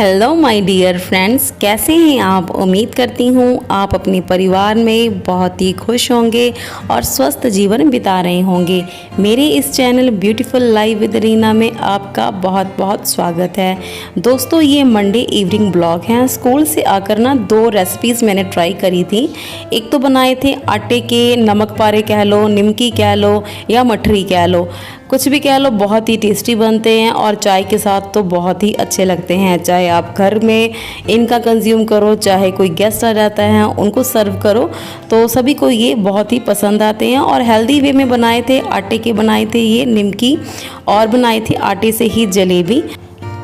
Hello my dear friends, कैसे हैं आप। उम्मीद करती हूँ आप अपने परिवार में बहुत ही खुश होंगे और स्वस्थ जीवन बिता रहे होंगे। मेरे इस channel beautiful life with Reena में आपका बहुत बहुत स्वागत है। दोस्तों, ये मंडे इवनिंग ब्लॉग हैं। स्कूल से आकर ना 2 रेसिपीज़ मैंने ट्राई करी थी। एक तो बनाए थे आटे के नमक पारे कह लो, निमकी कह लो या मठरी कह लो, कुछ भी कह लो, बहुत ही टेस्टी बनते हैं और चाय के साथ तो बहुत ही अच्छे लगते हैं। चाहे आप घर में इनका कंज्यूम करो, चाहे कोई गेस्ट आ जाता है उनको सर्व करो, तो सभी को ये बहुत ही पसंद आते हैं। और हेल्दी वे में बनाए थे, आटे के बनाए थे ये निमकी और बनाए थे आटे से ही जलेबी।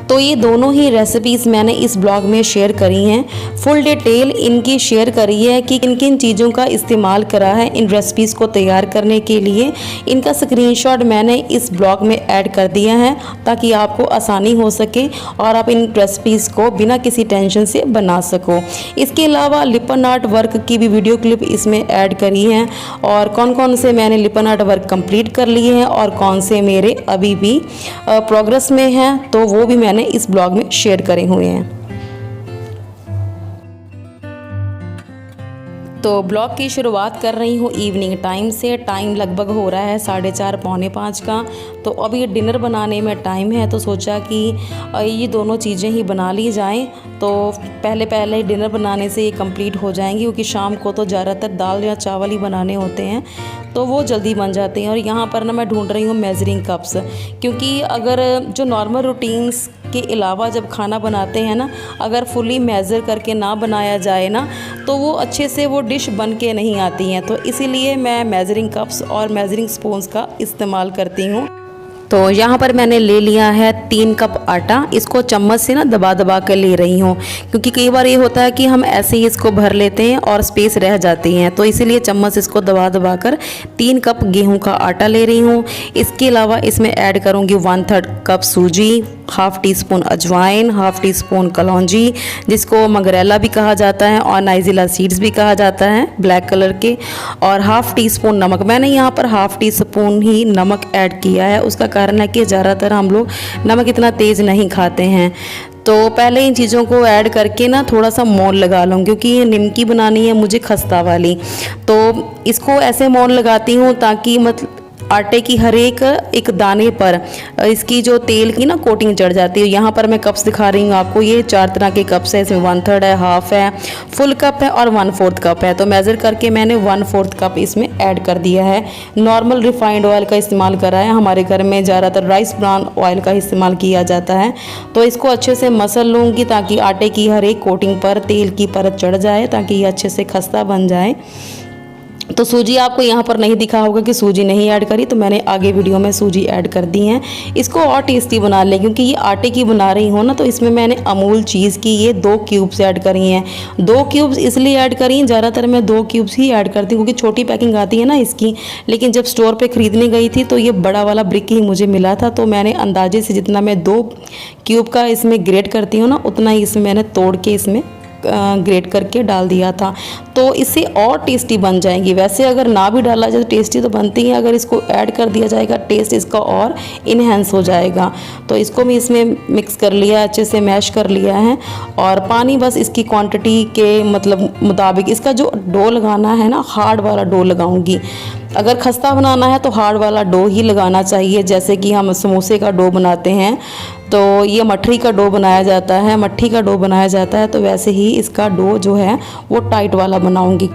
तो ये दोनों ही रेसिपीज़ मैंने इस ब्लॉग में शेयर करी हैं। फुल डिटेल इनकी शेयर करी है कि किन किन चीज़ों का इस्तेमाल करा है इन रेसिपीज़ को तैयार करने के लिए। इनका स्क्रीनशॉट मैंने इस ब्लॉग में ऐड कर दिया है ताकि आपको आसानी हो सके और आप इन रेसिपीज़ को बिना किसी टेंशन से बना सको। इसके अलावा लिपन आर्ट वर्क की भी वीडियो क्लिप इसमें ऐड करी है और कौन कौन से मैंने लिपन आर्ट वर्क कंप्लीट कर लिए हैं और कौन से मेरे अभी भी प्रोग्रेस में हैं, तो वो भी मैंने इस ब्लॉग में शेयर करे हुए हैं। तो ब्लॉग की शुरुआत कर रही हूँ इवनिंग टाइम से। टाइम लगभग हो रहा है 4:30 पौने 5 का। तो अभी डिनर बनाने में टाइम है, तो सोचा कि ये दोनों चीज़ें ही बना ली जाएं, तो पहले डिनर बनाने से ये कंप्लीट हो जाएंगी, क्योंकि शाम को तो ज़्यादातर दाल या चावल ही बनाने होते हैं, तो वो जल्दी बन जाते हैं। और यहाँ पर ना मैं ढूंढ रही हूँ मेजरिंग कप्स, क्योंकि अगर जो नॉर्मल रूटीन्स के अलावा जब खाना बनाते हैं ना, अगर फुली मेज़र करके ना बनाया जाए ना, तो वो अच्छे से वो डिश बन के नहीं आती हैं। तो इसीलिए मैं मेजरिंग कप्स और मेजरिंग स्पून्स का इस्तेमाल करती हूँ। तो यहाँ पर मैंने ले लिया है 3 कप आटा। इसको चम्मच से ना दबा दबा कर ले रही हूँ, क्योंकि कई बार ये होता है कि हम ऐसे ही इसको भर लेते हैं और स्पेस रह जाती हैं, तो इसीलिए चम्मच इसको दबा दबा कर 3 कप गेहूं का आटा ले रही हूँ। इसके अलावा इसमें ऐड करूँगी 1/3 कप सूजी, हाफ़ टी स्पून अजवाइन, हाफ़ टी स्पून कलौंजी जिसको मंगरेला भी कहा जाता है और नाइजिला सीड्स भी कहा जाता है ब्लैक कलर के, और हाफ़ टी स्पून नमक। मैंने यहाँ पर हाफ़ टी स्पून ही नमक ऐड किया है। उसका कारण है कि ज़्यादातर हम लोग नमक इतना तेज़ नहीं खाते हैं। तो पहले इन चीज़ों को ऐड करके ना थोड़ा सा मोन लगा लूँ, क्योंकि ये निमकी बनानी है मुझे खस्ता वाली, तो इसको ऐसे मोन लगाती हूँ ताकि मतलब आटे की हर एक दाने पर इसकी जो तेल की ना कोटिंग चढ़ जाती है। यहाँ पर मैं कप्स दिखा रही हूँ आपको, ये 4 तरह के कप्स है। इसमें 1/3 है, हाफ है, फुल कप है और 1/4 कप है। तो मेज़र करके मैंने 1/4 कप इसमें ऐड कर दिया है। नॉर्मल रिफाइंड ऑयल का इस्तेमाल करा है। हमारे घर में ज़्यादातर राइस ब्रान ऑयल का इस्तेमाल किया जाता है। तो इसको अच्छे से मसल लूँगी ताकि आटे की हर एक कोटिंग पर तेल की परत चढ़ जाए, ताकि ये अच्छे से खस्ता बन जाए। तो सूजी आपको यहाँ पर नहीं दिखा होगा कि सूजी नहीं ऐड करी, तो मैंने आगे वीडियो में सूजी ऐड कर दी है। इसको और टेस्टी बना लें, क्योंकि ये आटे की बना रही हूँ ना, तो इसमें मैंने अमूल चीज़ की ये 2 क्यूब्स ऐड करी हैं। 2 क्यूब्स इसलिए ऐड करी, ज़्यादातर मैं 2 क्यूब्स ही ऐड करती हूँ, क्योंकि छोटी पैकिंग आती है ना इसकी। लेकिन जब स्टोर पर ख़रीदने गई थी तो ये बड़ा वाला ब्रिक ही मुझे मिला था, तो मैंने अंदाजे से जितना मैं 2 क्यूब का इसमें ग्रेट करती हूँ ना, उतना ही इसमें मैंने तोड़ के इसमें ग्रेट करके डाल दिया था। तो इससे और टेस्टी बन जाएंगी। वैसे अगर ना भी डाला जाए तो टेस्टी तो बनती है, अगर इसको ऐड कर दिया जाएगा टेस्ट इसका और इन्हेंस हो जाएगा। तो इसको भी इसमें मिक्स कर लिया, अच्छे से मैश कर लिया है, और पानी बस इसकी क्वांटिटी के मतलब मुताबिक। इसका जो डो लगाना है ना, हार्ड वाला डो लगाऊंगी। अगर खस्ता बनाना है तो हार्ड वाला डो ही लगाना चाहिए, जैसे कि हम समोसे का डो बनाते हैं तो ये मठरी का डो बनाया जाता है, मट्ठी का डो बनाया जाता है, तो वैसे ही इसका डो जो है वो टाइट वाला बनाऊंगी।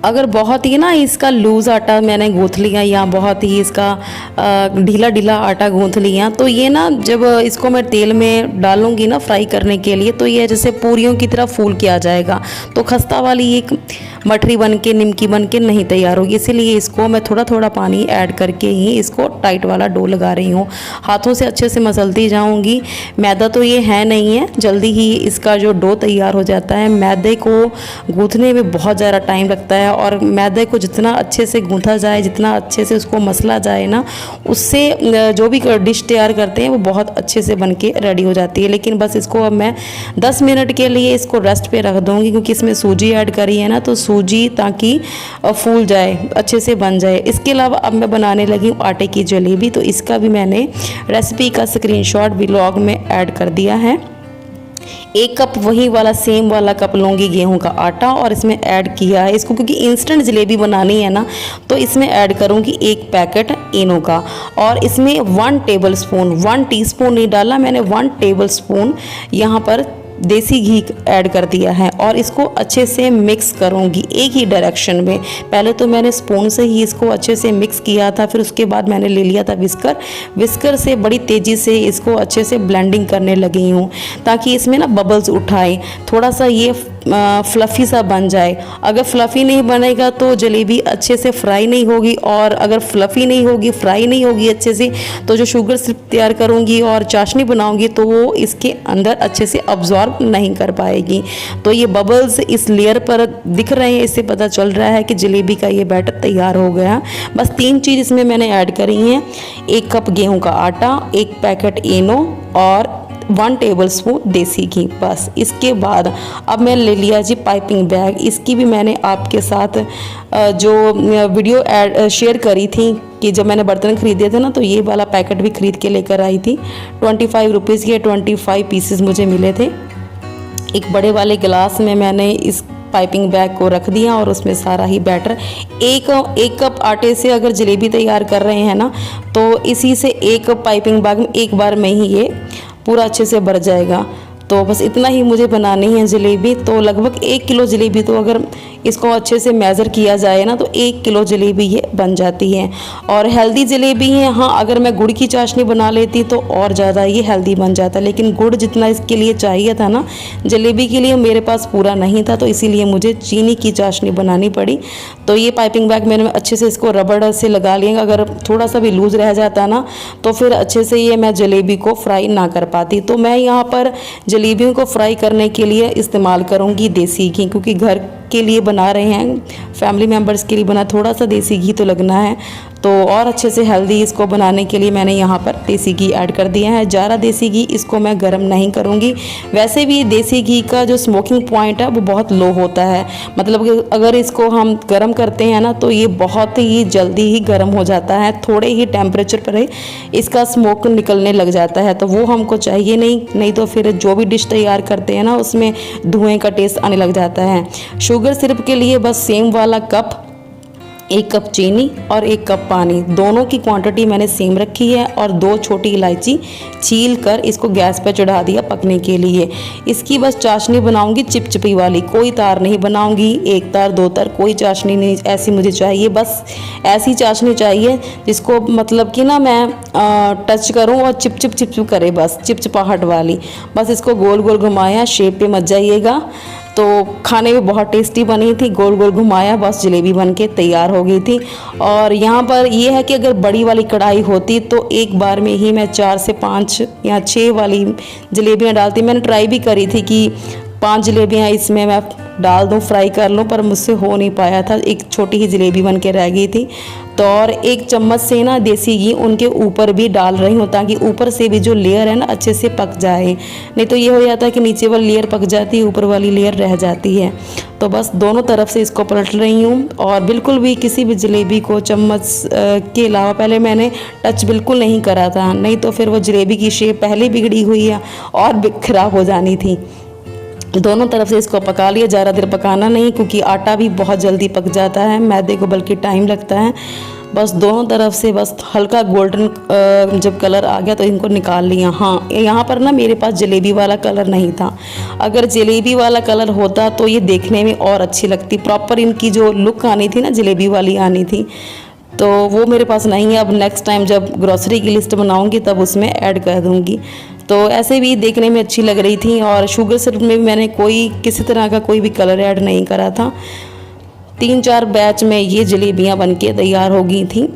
अगर बहुत ही ना इसका लूज़ आटा मैंने गूँथ लिया या बहुत ही इसका ढीला ढीला आटा गूँथ लिया, तो ये ना जब इसको मैं तेल में डालूंगी ना फ्राई करने के लिए, तो ये जैसे पूरियों की तरह फूल के आ जाएगा, तो खस्ता वाली एक मठरी बन के निमकी बन के नहीं तैयार होगी। इसीलिए इसको मैं थोड़ा थोड़ा पानी ऐड करके ही इसको टाइट वाला डो लगा रही हूँ। हाथों से अच्छे से मसलती जाऊँगी। मैदा तो ये है नहीं है, जल्दी ही इसका जो डो तैयार हो जाता है। मैदे को गूँथने में बहुत ज़्यादा टाइम लगता है, और मैदे को जितना अच्छे से गूँथा जाए, जितना अच्छे से उसको मसला जाए ना, उससे जो भी डिश तैयार करते हैं वो बहुत अच्छे से बन के रेडी हो जाती है। लेकिन बस इसको अब मैं 10 मिनट के लिए इसको रेस्ट पे रख दूँगी, क्योंकि इसमें सूजी ऐड करी है ना, तो सूजी ताकि फूल जाए, अच्छे से बन जाए। इसके अलावा अब मैं बनाने लगी हूँ आटे की जलेबी। तो इसका भी मैंने रेसिपी का स्क्रीनशॉट व्लॉग में ऐड कर दिया है। 1 कप वही वाला सेम वाला कप लूँगी गेहूं का आटा और इसमें ऐड किया है इसको, क्योंकि इंस्टेंट जलेबी बनानी है ना, तो इसमें ऐड करूँगी 1 पैकेट इनो का। और इसमें 1 टेबलस्पून, 1 टीस्पून नहीं डाला मैंने, 1 टेबलस्पून यहाँ पर देसी घी ऐड कर दिया है और इसको अच्छे से मिक्स करूँगी एक ही डायरेक्शन में। पहले तो मैंने स्पून से ही इसको अच्छे से मिक्स किया था, फिर उसके बाद मैंने ले लिया था विस्कर से बड़ी तेज़ी से इसको अच्छे से ब्लेंडिंग करने लगी हूँ, ताकि इसमें ना बबल्स उठाए, थोड़ा सा ये फ्लफ़ी सा बन जाए। अगर फ्लफ़ी नहीं बनेगा तो जलेबी अच्छे से फ्राई नहीं होगी, और अगर फ्लफ़ी नहीं होगी, फ्राई नहीं होगी अच्छे से, तो जो शुगर सिरप तैयार करूँगी और चाशनी बनाऊँगी तो वो इसके अंदर अच्छे से अब्जॉर्ब नहीं कर पाएगी। तो ये बबल्स इस लेयर पर दिख रहे हैं, इससे पता चल रहा है कि जलेबी का ये बैटर तैयार हो गया। बस 3 चीज़ इसमें मैंने ऐड करी हैं, 1 कप गेहूं का आटा, 1 पैकेट इनो और 1 टेबलस्पून देसी घी। बस इसके बाद अब मैं ले लिया जी पाइपिंग बैग। इसकी भी मैंने आपके साथ जो वीडियो शेयर करी थी कि जब मैंने बर्तन ख़रीदे थे ना, तो ये वाला पैकेट भी ख़रीद के लेकर आई थी। 25 रुपीज़ के 25 पीसेस मुझे मिले थे। एक बड़े वाले गिलास में मैंने इस पाइपिंग बैग को रख दिया और उसमें सारा ही बैटर, एक कप आटे से अगर जलेबी तैयार कर रहे हैं ना, तो इसी से 1 कप पाइपिंग बैग में एक बार में ही ये पूरा अच्छे से भर जाएगा। तो बस इतना ही मुझे बनानी है जलेबी। तो लगभग 1 किलो जलेबी, तो अगर इसको अच्छे से मेज़र किया जाए ना, तो 1 किलो जलेबी ये बन जाती है और हेल्दी जलेबी है। हाँ, अगर मैं गुड़ की चाशनी बना लेती तो और ज़्यादा ये हेल्दी बन जाता, लेकिन गुड़ जितना इसके लिए चाहिए था ना जलेबी के लिए, मेरे पास पूरा नहीं था, तो इसीलिए मुझे चीनी की चाशनी बनानी पड़ी। तो ये पाइपिंग बैग मैंने अच्छे से इसको रबड़ से लगा लिया। अगर थोड़ा सा भी लूज़ रह जाता ना, तो फिर अच्छे से ये मैं जलेबी को फ्राई ना कर पाती। तो मैं यहाँ पर जलेबियों को फ्राई करने के लिए इस्तेमाल करूँगी देसी घी, क्योंकि घर के लिए बना रहे हैं, फैमिली मेम्बर्स के लिए बना, थोड़ा सा देसी घी तो लगना है। तो और अच्छे से हेल्दी इसको बनाने के लिए मैंने यहाँ पर देसी घी ऐड कर दिया है। ज़्यादा देसी घी इसको मैं गर्म नहीं करूँगी। वैसे भी देसी घी का जो स्मोकिंग पॉइंट है वो बहुत लो होता है, मतलब कि अगर इसको हम गर्म करते हैं ना, तो ये बहुत ही जल्दी ही गर्म हो जाता है। थोड़े ही टेम्परेचर पर ही इसका स्मोक निकलने लग जाता है, तो वो हमको चाहिए नहीं तो फिर जो भी डिश तैयार करते हैं ना, उसमें धुएँ का टेस्ट आने लग जाता है। शुगर सिरप के लिए बस सेम वाला कप, 1 कप चीनी और 1 कप पानी, दोनों की क्वांटिटी मैंने सेम रखी है। और 2 छोटी इलायची छील कर इसको गैस पर चढ़ा दिया पकने के लिए। इसकी बस चाशनी बनाऊंगी चिपचिपी वाली, कोई तार नहीं बनाऊंगी, 1 तार 2 तार कोई चाशनी नहीं ऐसी मुझे चाहिए। बस ऐसी चाशनी चाहिए जिसको मतलब कि ना मैं टच करूं और चिपचिप करे, बस चिपचिपाहट वाली। बस इसको गोल गोल घुमाया, शेप पे मत जाइएगा। तो खाने में बहुत टेस्टी बनी थी, गोल गोल घुमाया, बस जलेबी बन के तैयार हो गई थी। और यहाँ पर ये है कि अगर बड़ी वाली कढ़ाई होती तो एक बार में ही मैं 4 से 5 या 6 वाली जलेबियाँ डालती। मैंने ट्राई भी करी थी कि 5 जलेबियाँ इसमें मैं डाल दूँ, फ्राई कर लूँ, पर मुझसे हो नहीं पाया था, एक छोटी ही जलेबी बन के रह गई थी। तो और 1 चम्मच से ना देसी घी उनके ऊपर भी डाल रही हूँ, ताकि ऊपर से भी जो लेयर है ना अच्छे से पक जाए। नहीं तो ये हो जाता है कि नीचे वाली लेयर पक जाती है, ऊपर वाली लेयर रह जाती है। तो बस दोनों तरफ से इसको पलट रही हूँ और बिल्कुल भी किसी भी जलेबी को चम्मच के अलावा पहले मैंने टच बिल्कुल नहीं करा था, नहीं तो फिर वो जलेबी की शेप पहले बिगड़ी हुई है और ख़राब हो जानी थी। दोनों तरफ से इसको पका लिया, ज़्यादा देर पकाना नहीं, क्योंकि आटा भी बहुत जल्दी पक जाता है, मैदे को बल्कि टाइम लगता है। बस दोनों तरफ से बस हल्का गोल्डन जब कलर आ गया तो इनको निकाल लिया। हाँ, यहाँ पर ना मेरे पास जलेबी वाला कलर नहीं था, अगर जलेबी वाला कलर होता तो ये देखने में और अच्छी लगती, प्रॉपर इनकी जो लुक आनी थी ना जलेबी वाली आनी थी, तो वो मेरे पास नहीं है। अब नेक्स्ट टाइम जब ग्रॉसरी की लिस्ट बनाऊंगी तब उसमें ऐड कर दूंगी। तो ऐसे भी देखने में अच्छी लग रही थी। और शुगर सिरप में भी मैंने किसी तरह का कोई भी कलर ऐड नहीं करा था। 3-4 बैच में ये जलेबियाँ बनके तैयार हो गई थी।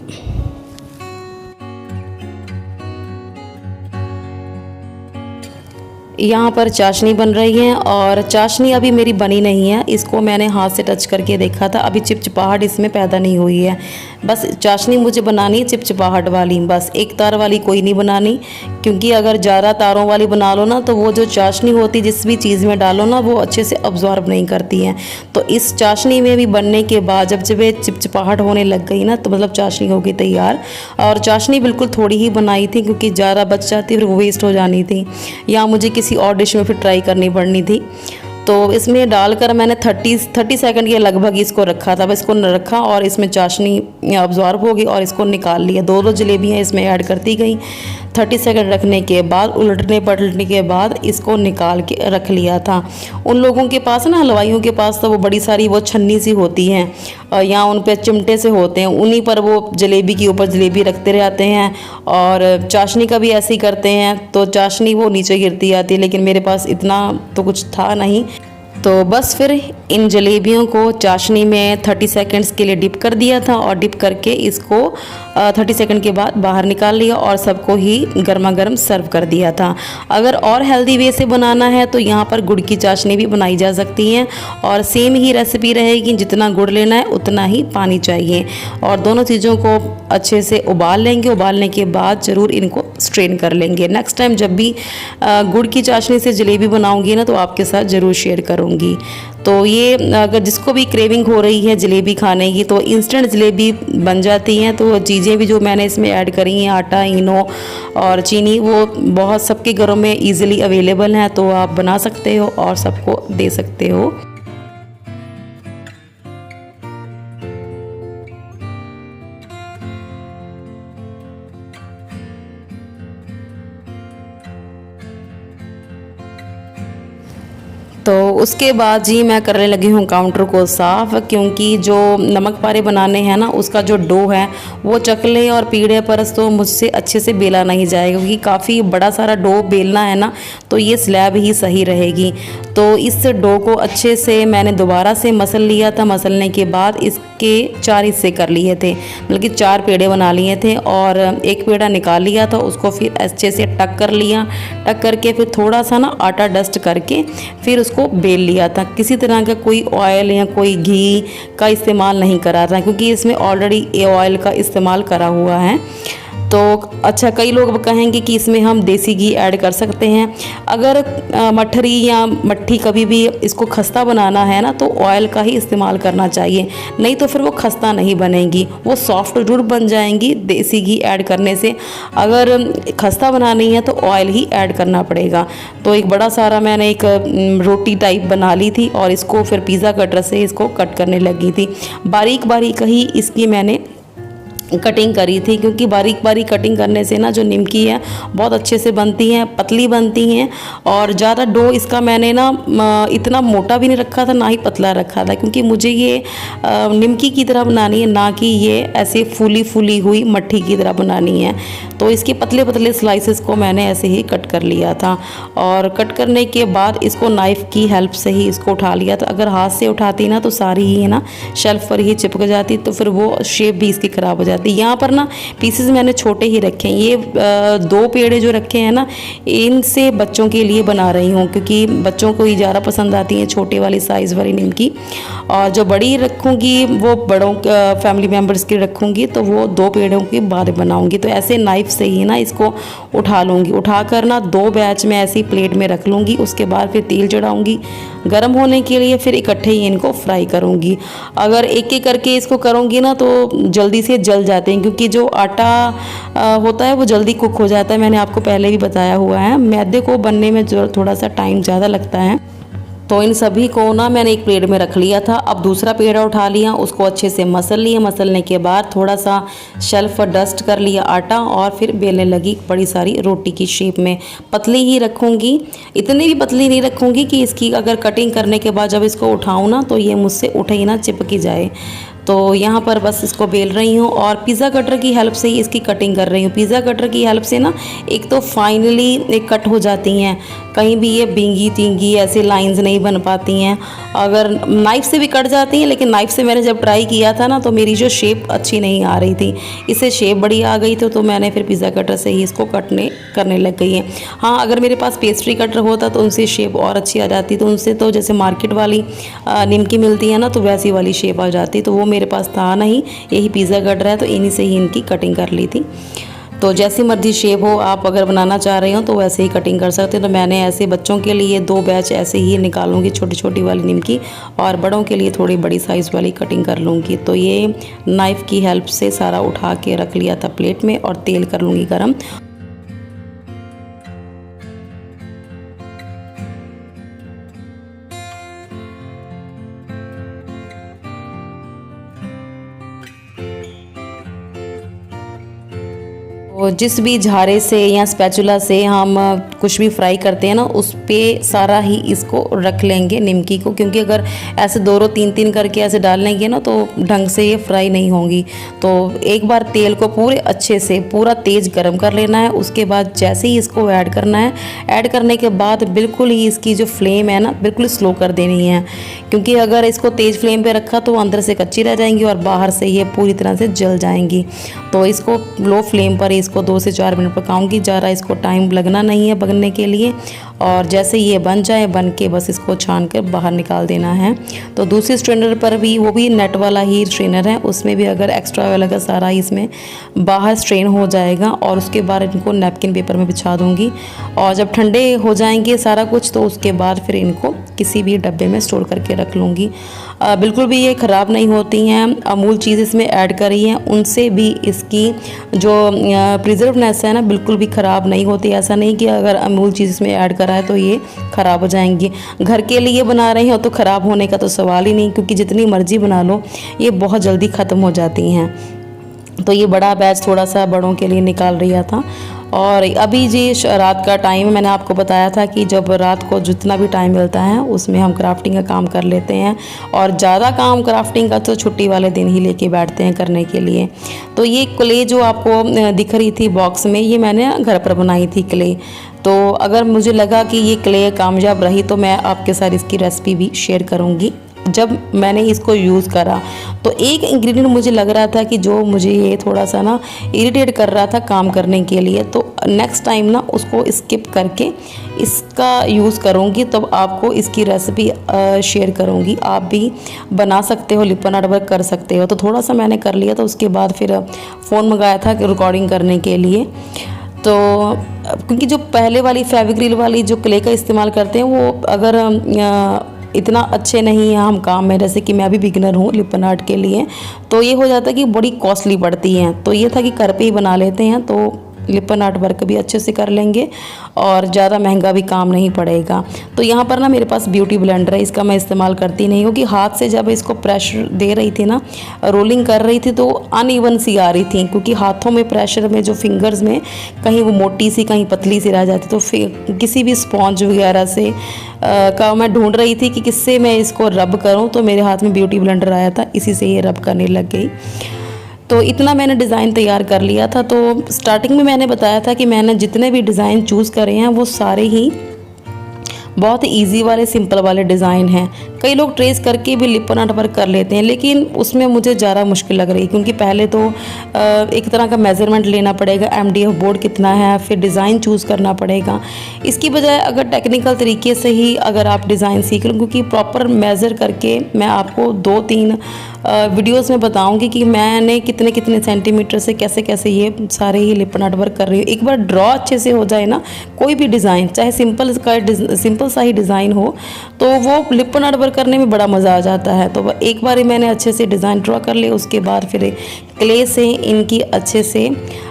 यहाँ पर चाशनी बन रही है और चाशनी अभी मेरी बनी नहीं है, इसको मैंने हाथ से टच करके देखा था, अभी चिपचिपाहट इसमें पैदा नहीं हुई है। बस चाशनी मुझे बनानी है चिपचिपाहट वाली, बस 1 तार वाली कोई नहीं बनानी, क्योंकि अगर ज़्यादा तारों वाली बना लो ना तो वो जो चाशनी होती जिस भी चीज़ में डालो ना वो अच्छे से अब्जॉर्ब नहीं करती हैं। तो इस चाशनी में भी बनने के बाद जब ये चिपचिपाहट होने लग गई ना तो मतलब चाशनी हो गई तैयार। और चाशनी बिल्कुल थोड़ी ही बनाई थी, क्योंकि ज़्यादा बच जाती फिर वो वेस्ट हो जानी थी। यहाँ मुझे किसी और डिश में फिर ट्राई करनी पड़नी थी। तो इसमें डालकर मैंने 30 सेकंड के लगभग इसको रखा था। बस इसको रखा और इसमें चाशनी अब्जॉर्ब हो गई और इसको निकाल लिया। दो जलेबियाँ इसमें ऐड करती गई। 30 सेकंड रखने के बाद उलटने पलटने के बाद इसको निकाल के रख लिया था। उन लोगों के पास ना, हलवाइयों के पास तो वो बड़ी सारी वो छन्नी सी होती हैं या उन पे चिमटे से होते हैं, उन्हीं पर वो जलेबी के ऊपर जलेबी रखते रहते हैं। और चाशनी का भी ऐसे ही करते हैं, तो चाशनी वो नीचे गिरती आती है। लेकिन मेरे पास इतना तो कुछ था नहीं, तो बस फिर इन जलेबियों को चाशनी में 30 सेकंड्स के लिए डिप कर दिया था और डिप करके इसको 30 सेकंड के बाद बाहर निकाल लिया और सबको ही गर्मा गर्म सर्व कर दिया था। अगर और हेल्दी वे से बनाना है तो यहाँ पर गुड़ की चाशनी भी बनाई जा सकती है और सेम ही रेसिपी रहेगी। जितना गुड़ लेना है उतना ही पानी चाहिए और दोनों चीज़ों को अच्छे से उबाल लेंगे। उबालने के बाद ज़रूर इनको स्ट्रेन कर लेंगे। नेक्स्ट टाइम जब भी गुड़ की चाशनी से जलेबी बनाऊंगी ना तो आपके साथ ज़रूर शेयर करूंगी। तो ये अगर जिसको भी क्रेविंग हो रही है जलेबी खाने की तो इंस्टेंट जलेबी बन जाती हैं। तो चीज़ें भी जो मैंने इसमें ऐड करी हैं, आटा, इनो और चीनी, वो बहुत सबके घरों में इजीली अवेलेबल हैं, तो आप बना सकते हो और सबको दे सकते हो। तो उसके बाद जी मैं करने लगी हूँ काउंटर को साफ़, क्योंकि जो नमक पारे बनाने हैं ना उसका जो डो है वो चकले और पीढ़े पर तो मुझसे अच्छे से बेला नहीं जाएगा, क्योंकि काफ़ी बड़ा सारा डो बेलना है ना, तो ये स्लैब ही सही रहेगी। तो इस डो को अच्छे से मैंने दोबारा से मसल लिया था। मसलने के बाद इसके 4 हिस्से कर लिए थे, बल्कि 4 पेड़े बना लिए थे और एक पेड़ा निकाल लिया था। उसको फिर अच्छे से टक कर लिया। टक करके फिर थोड़ा सा ना आटा डस्ट करके फिर उसको बेल लिया था। किसी तरह का कोई ऑयल या कोई घी का इस्तेमाल नहीं करा था, क्योंकि इसमें ऑलरेडी ऑयल का इस्तेमाल करा हुआ है। तो अच्छा, कई लोग कहेंगे कि इसमें हम देसी घी ऐड कर सकते हैं। अगर मठरी या मट्ठी कभी भी इसको खस्ता बनाना है ना तो ऑयल का ही इस्तेमाल करना चाहिए, नहीं तो फिर वो खस्ता नहीं बनेगी, वो सॉफ्ट जरूर बन जाएंगी देसी घी ऐड करने से। अगर खस्ता बनानी है तो ऑयल ही ऐड करना पड़ेगा। तो एक बड़ा सारा मैंने एक रोटी टाइप बना ली थी और इसको फिर पिज़्ज़ा कटर से इसको कट करने लगी थी। बारीक बारीक ही इसकी मैंने कटिंग करी थी, क्योंकि बारीक बारीक कटिंग करने से ना जो निमकी है बहुत अच्छे से बनती हैं, पतली बनती हैं। और ज़्यादा डो इसका मैंने ना इतना मोटा भी नहीं रखा था, ना ही पतला रखा था, क्योंकि मुझे ये निमकी की तरह बनानी है, ना कि ये ऐसे फूली फूली हुई मट्ठी की तरह बनानी है। तो इसके पतले पतले स्लाइसेस को मैंने ऐसे ही कट कर लिया था और कट करने के बाद इसको नाइफ़ की हेल्प से ही इसको उठा लिया था। अगर हाथ से उठाती ना तो सारी ही है ना शेल्फ पर ही चिपक जाती, तो फिर वो शेप भी इसकी ख़राब हो जाती। यहाँ पर ना पीसेस मैंने छोटे ही रखे हैं। ये 2 पेड़े जो रखे हैं ना, इनसे बच्चों के लिए बना रही हूँ, क्योंकि बच्चों को ही ज़्यादा पसंद आती हैं छोटे वाली साइज़ वाली निमकी। और जो बड़ी रखूँगी वो बड़ों फैमिली मेम्बर्स की रखूँगी, तो वो 2 पेड़ों के बाद बनाऊँगी। तो ऐसे नाइफ से ही ना इसको उठा लूँगी। उठा कर ना 2 बैच में ऐसी प्लेट में रख लूँगी। उसके बाद फिर तेल चढ़ाऊँगी गर्म होने के लिए, फिर इकट्ठे ही इनको फ्राई करूँगी। अगर एक एक करके इसको करूँगी ना तो जल्दी से जल जाते हैं, क्योंकि जो आटा होता है वो जल्दी कुक हो जाता है। मैंने आपको पहले भी बताया हुआ है। मैदे को बनने में जो थोड़ा सा टाइम ज़्यादा लगता है। तो इन सभी को ना मैंने एक प्लेट में रख लिया था। अब दूसरा पेड़ा उठा लिया, उसको अच्छे से मसल लिया। मसलने के बाद थोड़ा सा शेल्फ पर डस्ट कर लिया आटा और फिर बेलने लगी बड़ी सारी रोटी की शेप में। पतली ही रखूँगी, इतनी भी पतली नहीं रखूँगी कि इसकी अगर कटिंग करने के बाद जब इसको उठाऊँ ना तो ये मुझसे उठे ही ना चिपकी जाए। तो यहाँ पर बस इसको बेल रही हूँ और पिज़्ज़ा कटर की हेल्प से ही इसकी कटिंग कर रही हूँ। पिज़्ज़ा कटर की हेल्प से ना एक तो फाइनली एक कट हो जाती हैं, कहीं भी ये बिंगी तिंगी ऐसे लाइंस नहीं बन पाती हैं। अगर नाइफ़ से भी कट जाती हैं, लेकिन नाइफ़ से मैंने जब ट्राई किया था ना तो मेरी जो शेप अच्छी नहीं आ रही थी, इससे शेप बड़ी आ गई थी। तो मैंने फिर पिज़्ज़ा कटर से ही इसको करने लग गई है। हाँ, अगर मेरे पास पेस्ट्री कटर होता तो उनसे शेप और अच्छी आ जाती। तो उनसे तो जैसे मार्केट वाली निमकी मिलती है ना तो वैसी वाली शेप आ जाती। तो वो मेरे पास था नहीं, यही पिज़्ज़ा कटर है तो इन्हीं से ही इनकी कटिंग कर ली थी। तो जैसी मर्जी शेप हो, आप अगर बनाना चाह रहे हो तो वैसे ही कटिंग कर सकते हो। तो मैंने ऐसे बच्चों के लिए 2 बैच ऐसे ही निकालूंगी छोटी छोटी वाली निमकी, और बड़ों के लिए थोड़ी बड़ी साइज़ वाली कटिंग कर लूँगी। तो ये नाइफ़ की हेल्प से सारा उठा के रख लिया था प्लेट में और तेल कर लूँगी गरम। तो जिस भी झारे से या स्पैचुला से हम कुछ भी फ्राई करते हैं ना, उस पे सारा ही इसको रख लेंगे निमकी को, क्योंकि अगर ऐसे दो तीन तीन करके ऐसे डाल लेंगे ना तो ढंग से ये फ्राई नहीं होंगी। तो एक बार तेल को पूरे अच्छे से पूरा तेज़ गर्म कर लेना है। उसके बाद जैसे ही इसको ऐड करना है, ऐड करने के बाद बिल्कुल ही इसकी जो फ्लेम है ना बिल्कुल स्लो कर देनी है, क्योंकि अगर इसको तेज़ फ्लेम पे रखा तो अंदर से कच्ची रह जाएंगी और बाहर से ये पूरी तरह से जल जाएंगी। तो इसको लो फ्लेम पर इसको 2 से 4 मिनट पकाऊंगी। ज़्यादा इसको टाइम लगना नहीं है बनने के लिए। और जैसे ये बन जाए, बन के बस इसको छान कर बाहर निकाल देना है। तो दूसरे स्ट्रेनर पर भी, वो भी नेट वाला ही स्ट्रेनर है, उसमें भी अगर एक्स्ट्रा ऑयल लगा सारा इसमें बाहर स्ट्रेन हो जाएगा। और उसके बाद इनको नैपकिन पेपर में बिछा दूँगी। और जब ठंडे हो जाएंगे सारा कुछ तो उसके बाद फिर इनको किसी भी डब्बे में स्टोर करके रख लूँगी। बिल्कुल भी ये ख़राब नहीं होती हैं। अमूल चीज़ इसमें ऐड करी है, उनसे भी इसकी जो प्रिजर्वनेस है ना बिल्कुल भी ख़राब नहीं होती। ऐसा नहीं कि अगर अमूल चीज़ इसमें ऐड करा है तो ये ख़राब हो जाएंगी। घर के लिए बना रहे हो तो ख़राब होने का तो सवाल ही नहीं, क्योंकि जितनी मर्ज़ी बना लो ये बहुत जल्दी ख़त्म हो जाती हैं। तो ये बड़ा बैच थोड़ा सा बड़ों के लिए निकाल रहा था। और अभी जी रात का टाइम, मैंने आपको बताया था कि जब रात को जितना भी टाइम मिलता है उसमें हम क्राफ्टिंग का काम कर लेते हैं। और ज़्यादा काम क्राफ्टिंग का तो छुट्टी वाले दिन ही लेके बैठते हैं करने के लिए। तो ये क्ले जो आपको दिख रही थी बॉक्स में, ये मैंने घर पर बनाई थी क्ले। तो अगर मुझे लगा कि ये क्ले कामयाब रही तो मैं आपके साथ इसकी रेसिपी भी शेयर करूँगी। जब मैंने इसको यूज़ करा तो एक इंग्रेडिएंट मुझे लग रहा था कि जो मुझे ये थोड़ा सा ना इरिटेट कर रहा था काम करने के लिए, तो नेक्स्ट टाइम ना उसको स्किप करके इसका यूज़ करूँगी। तब आपको इसकी रेसिपी शेयर करूँगी। आप भी बना सकते हो, लिपन आर्ट वर्क कर सकते हो। तो थोड़ा सा मैंने कर लिया, तो उसके बाद फिर फ़ोन मंगाया था रिकॉर्डिंग करने के लिए। तो क्योंकि जो पहले वाली फेविक्रिल वाली जो क्ले का इस्तेमाल करते हैं वो अगर इतना अच्छे नहीं है हम काम में, जैसे कि मैं भी बिगिनर हूँ लिपन आर्ट के लिए, तो ये हो जाता है कि बड़ी कॉस्टली पड़ती हैं। तो ये था कि घर पे ही बना लेते हैं तो लिपन आर्ट वर्क भी अच्छे से कर लेंगे और ज़्यादा महंगा भी काम नहीं पड़ेगा। तो यहाँ पर ना मेरे पास ब्यूटी ब्लेंडर है, इसका मैं इस्तेमाल करती नहीं हूँ कि हाथ से जब इसको प्रेशर दे रही थी ना, रोलिंग कर रही थी तो अनइवन सी आ रही थी, क्योंकि हाथों में प्रेशर में जो फिंगर्स में कहीं वो मोटी सी कहीं पतली सी रह जाती। तो फिर किसी भी स्पॉन्ज वगैरह से का मैं ढूंढ रही थी कि किससे मैं इसको रब करूँ, तो मेरे हाथ में ब्यूटी ब्लेंडर आया था, इसी से ये रब करने लग गई। तो इतना मैंने डिज़ाइन तैयार कर लिया था। तो स्टार्टिंग में मैंने बताया था कि मैंने जितने भी डिज़ाइन चूज़ करे हैं वो सारे ही बहुत इजी वाले सिंपल वाले डिज़ाइन हैं। कई लोग ट्रेस करके भी लिपन आर्ट वर्क कर लेते हैं, लेकिन उसमें मुझे ज़्यादा मुश्किल लग रही, क्योंकि पहले तो एक तरह का मेज़रमेंट लेना पड़ेगा, MDF बोर्ड कितना है, फिर डिज़ाइन चूज़ करना पड़ेगा। इसकी बजाय अगर टेक्निकल तरीके से ही अगर आप डिज़ाइन सीख लो, क्योंकि प्रॉपर मेज़र करके मैं आपको 2-3 वीडियोस में बताऊंगी कि मैंने कितने कितने सेंटीमीटर से कैसे कैसे ये सारे ही लिपन आर्ट वर्क कर रही हूँ। एक बार ड्रॉ अच्छे से हो जाए ना, कोई भी डिज़ाइन चाहे सिंपल सा ही डिज़ाइन हो, तो वो लिपन आर्ट वर्क करने में बड़ा मज़ा आ जाता है। तो एक बार मैंने अच्छे से डिज़ाइन ड्रॉ कर लिया, उसके बाद फिर क्ले से इनकी अच्छे से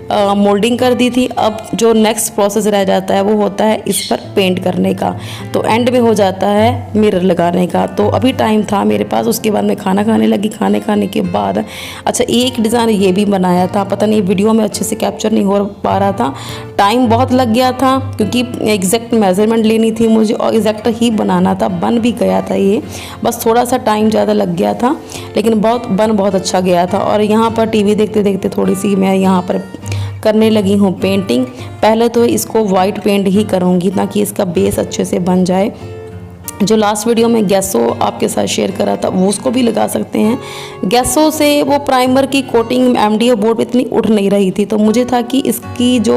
मोल्डिंग कर दी थी। अब जो नेक्स्ट प्रोसेस रह जाता है वो होता है इस पर पेंट करने का, तो एंड में हो जाता है मिरर लगाने का। तो अभी टाइम था मेरे पास, उसके बाद मैं खाना खाने लगी। खाने खाने के बाद अच्छा एक डिज़ाइन ये भी बनाया था, पता नहीं वीडियो में अच्छे से कैप्चर नहीं हो पा रहा था, टाइम बहुत लग गया था क्योंकि एग्जैक्ट मेज़रमेंट लेनी थी मुझे और एग्जैक्ट ही बनाना था। बन भी गया था ये, बस थोड़ा सा टाइम ज़्यादा लग गया था, लेकिन बहुत अच्छा गया था। और यहाँ पर टीवी देखते देखते थोड़ी सी मैं यहाँ पर करने लगी हूँ पेंटिंग। पहले तो इसको वाइट पेंट ही करूँगी ताकि इसका बेस अच्छे से बन जाए। जो लास्ट वीडियो में गैसो आपके साथ शेयर करा था वो उसको भी लगा सकते हैं। गैसो से वो प्राइमर की कोटिंग MDF बोर्ड पे इतनी उठ नहीं रही थी, तो मुझे था कि इसकी जो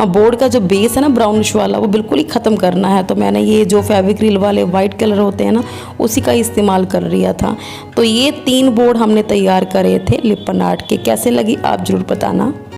बोर्ड का जो बेस है ना ब्राउनिश वाला, वो बिल्कुल ही ख़त्म करना है। तो मैंने ये जो फेविक्रिल वाले वाइट कलर होते हैं ना, उसी का इस्तेमाल कर लिया था। तो ये 3 बोर्ड हमने तैयार करे थे लिपन आर्ट के। कैसे लगी आप ज़रूर बताना।